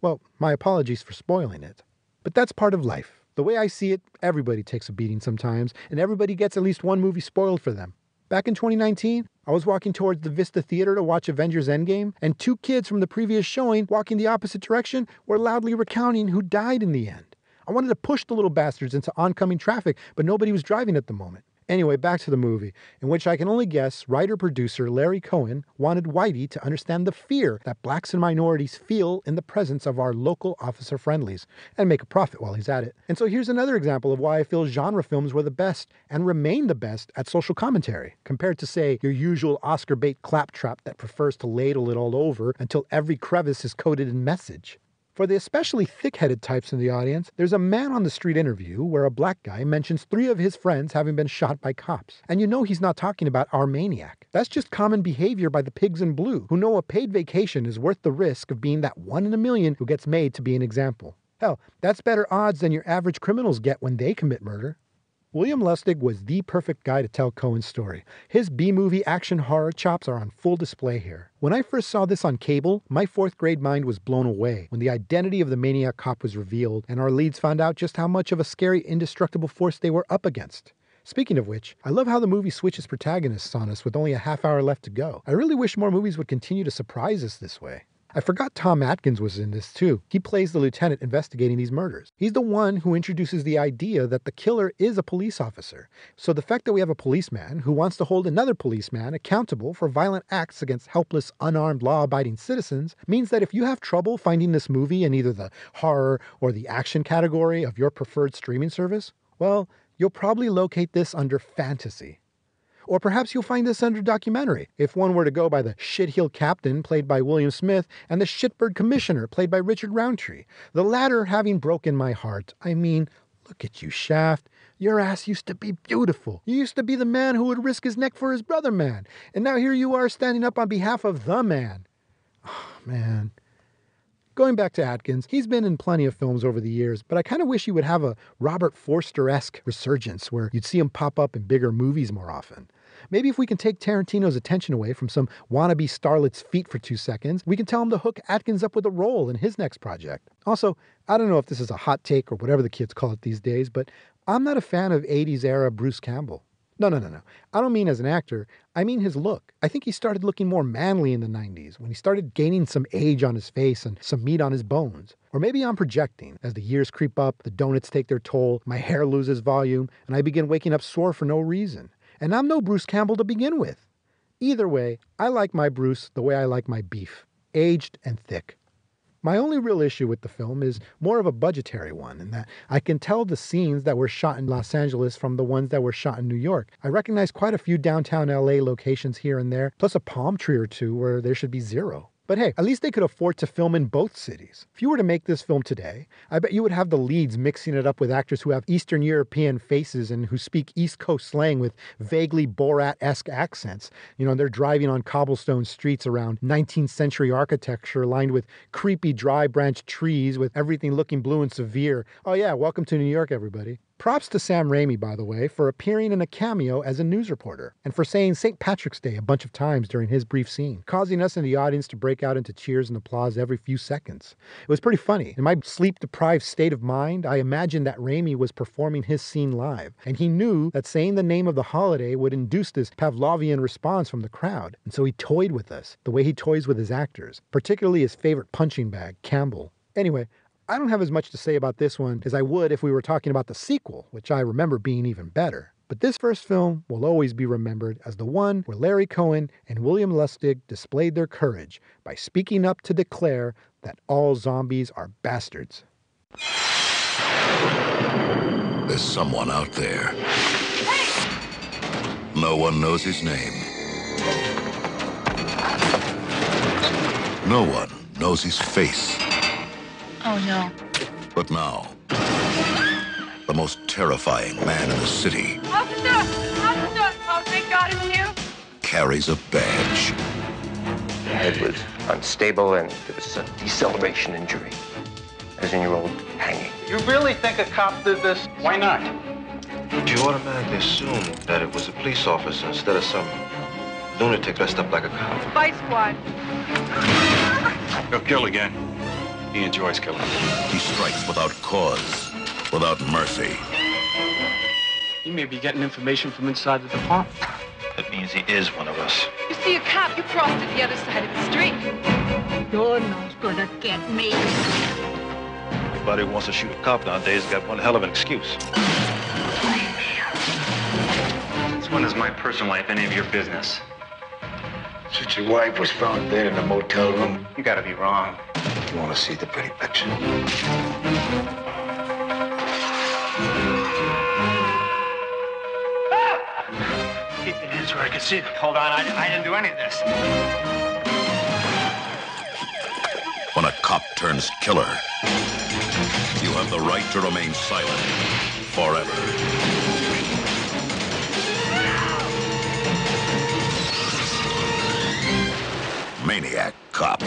well, my apologies for spoiling it. But that's part of life. The way I see it, everybody takes a beating sometimes, and everybody gets at least one movie spoiled for them. Back in 2019, I was walking towards the Vista Theater to watch Avengers Endgame, and 2 kids from the previous showing, walking the opposite direction, were loudly recounting who died in the end. I wanted to push the little bastards into oncoming traffic, but nobody was driving at the moment. Anyway, back to the movie, in which I can only guess writer-producer Larry Cohen wanted Whitey to understand the fear that blacks and minorities feel in the presence of our local officer friendlies, and make a profit while he's at it. And so here's another example of why I feel genre films were the best, and remain the best, at social commentary, compared to, say, your usual Oscar bait claptrap that prefers to ladle it all over until every crevice is coated in message. For the especially thick-headed types in the audience, there's a man-on-the-street interview where a black guy mentions 3 of his friends having been shot by cops. And you know he's not talking about our maniac. That's just common behavior by the pigs in blue, who know a paid vacation is worth the risk of being that 1 in a million who gets made to be an example. Hell, that's better odds than your average criminals get when they commit murder. William Lustig was the perfect guy to tell Cohen's story. His B-movie action horror chops are on full display here. When I first saw this on cable, my 4th grade mind was blown away when the identity of the Maniac Cop was revealed and our leads found out just how much of a scary, indestructible force they were up against. Speaking of which, I love how the movie switches protagonists on us with only a half hour left to go. I really wish more movies would continue to surprise us this way. I forgot Tom Atkins was in this too. He plays the lieutenant investigating these murders. He's the one who introduces the idea that the killer is a police officer. So the fact that we have a policeman who wants to hold another policeman accountable for violent acts against helpless, unarmed, law-abiding citizens means that if you have trouble finding this movie in either the horror or the action category of your preferred streaming service, well, you'll probably locate this under fantasy. Or perhaps you'll find this under documentary, if one were to go by the shit-heel captain, played by William Smith, and the shitbird commissioner, played by Richard Roundtree. The latter having broken my heart. I mean, look at you, Shaft. Your ass used to be beautiful. You used to be the man who would risk his neck for his brother man. And now here you are standing up on behalf of the man. Oh, man. Going back to Atkins, he's been in plenty of films over the years, but I kind of wish he would have a Robert Forster-esque resurgence where you'd see him pop up in bigger movies more often. Maybe if we can take Tarantino's attention away from some wannabe starlet's feet for 2 seconds, we can tell him to hook Atkins up with a role in his next project. Also, I don't know if this is a hot take or whatever the kids call it these days, but I'm not a fan of 80s era Bruce Campbell. No. I don't mean as an actor. I mean his look. I think he started looking more manly in the 90s when he started gaining some age on his face and some meat on his bones. Or maybe I'm projecting. As the years creep up, the donuts take their toll, my hair loses volume, and I begin waking up sore for no reason. And I'm no Bruce Campbell to begin with. Either way, I like my Bruce the way I like my beef. Aged and thick. My only real issue with the film is more of a budgetary one, in that I can tell the scenes that were shot in Los Angeles from the ones that were shot in New York. I recognize quite a few downtown LA locations here and there, plus a palm tree or two where there should be zero. But hey, at least they could afford to film in both cities. If you were to make this film today, I bet you would have the leads mixing it up with actors who have Eastern European faces and who speak East Coast slang with vaguely Borat-esque accents. They're driving on cobblestone streets around 19th century architecture lined with creepy dry branch trees with everything looking blue and severe. Oh yeah, welcome to New York, everybody. Props to Sam Raimi, by the way, for appearing in a cameo as a news reporter, and for saying St. Patrick's Day a bunch of times during his brief scene, causing us in the audience to break out into cheers and applause every few seconds. It was pretty funny. In my sleep-deprived state of mind, I imagined that Raimi was performing his scene live, and he knew that saying the name of the holiday would induce this Pavlovian response from the crowd, and so he toyed with us, the way he toys with his actors, particularly his favorite punching bag, Campbell. Anyway, I don't have as much to say about this one as I would if we were talking about the sequel, which I remember being even better. But this first film will always be remembered as the one where Larry Cohen and William Lustig displayed their courage by speaking up to declare that all zombies are bastards. There's someone out there. No one knows his name. No one knows his face. Oh, no. But now, the most terrifying man in the city Officer! Officer! Oh, thank God it's you! carries a badge. The head was unstable and there was a deceleration injury. As in your old hanging. You really think a cop did this? Why not? You automatically assume that it was a police officer instead of some lunatic dressed up like a cop. Fight squad. He'll kill again. He enjoys killing. He strikes without cause, without mercy. You may be getting information from inside the department. That means he is one of us. You see a cop, you cross to the other side of the street. You're not gonna get me. Anybody who wants to shoot a cop nowadays got one hell of an excuse. Since when is my personal life any of your business? Since your wife was found dead in the motel room. You gotta be wrong. You want to see the pretty picture? Keep your hands where I can see them. Hold on, I didn't do any of this. When a cop turns killer, you have the right to remain silent forever. Maniac Cop.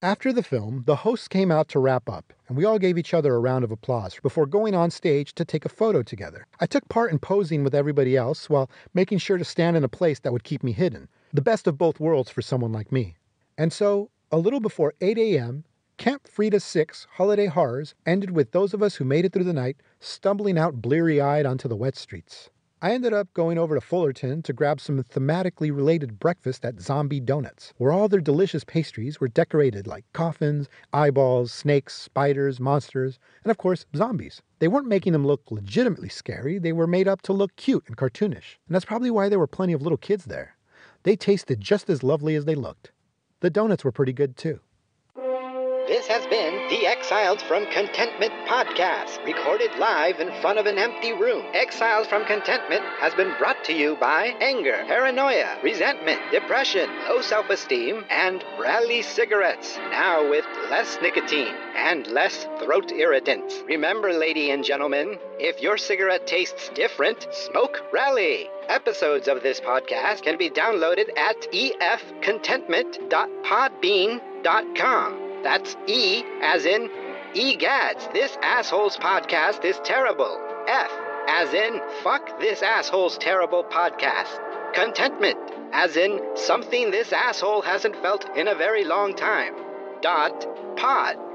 After the film, the hosts came out to wrap up, and we all gave each other a round of applause before going on stage to take a photo together. I took part in posing with everybody else while making sure to stand in a place that would keep me hidden. The best of both worlds for someone like me. And so, a little before 8 a.m., Camp Frida 6 Holiday Horrors ended with those of us who made it through the night stumbling out bleary-eyed onto the wet streets. I ended up going over to Fullerton to grab some thematically related breakfast at Zombie Donuts, where all their delicious pastries were decorated like coffins, eyeballs, snakes, spiders, monsters, and of course, zombies. They weren't making them look legitimately scary, they were made up to look cute and cartoonish, and that's probably why there were plenty of little kids there. They tasted just as lovely as they looked. The donuts were pretty good too. This has been the Exiled from Contentment podcast, recorded live in front of an empty room. Exiled from Contentment has been brought to you by anger, paranoia, resentment, depression, low self-esteem, and Rally cigarettes, now with less nicotine and less throat irritants. Remember, ladies and gentlemen, if your cigarette tastes different, smoke Rally. Episodes of this podcast can be downloaded at efcontentment.podbean.com. That's E as in egads. This asshole's podcast is terrible. F as in fuck this asshole's terrible podcast. Contentment as in something this asshole hasn't felt in a very long time. Pod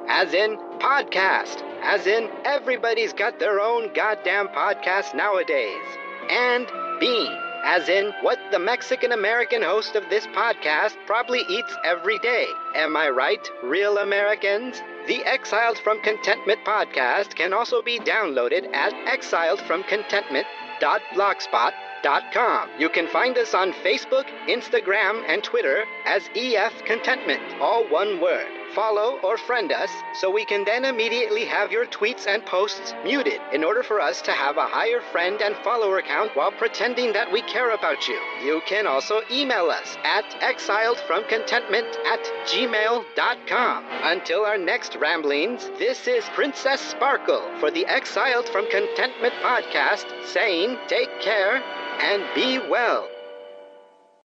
as in podcast. As in everybody's got their own goddamn podcast nowadays. And bean. As in, what the Mexican-American host of this podcast probably eats every day. Am I right, real Americans? The Exiled from Contentment podcast can also be downloaded at exiledfromcontentment.blogspot.com. You can find us on Facebook, Instagram, and Twitter as EF Contentment, all one word. Follow or friend us so we can then immediately have your tweets and posts muted in order for us to have a higher friend and follower count while pretending that we care about you. You can also email us at exiledfromcontentment@gmail.com. Until our next ramblings, this is Princess Sparkle for the Exiled from Contentment podcast saying take care and be well.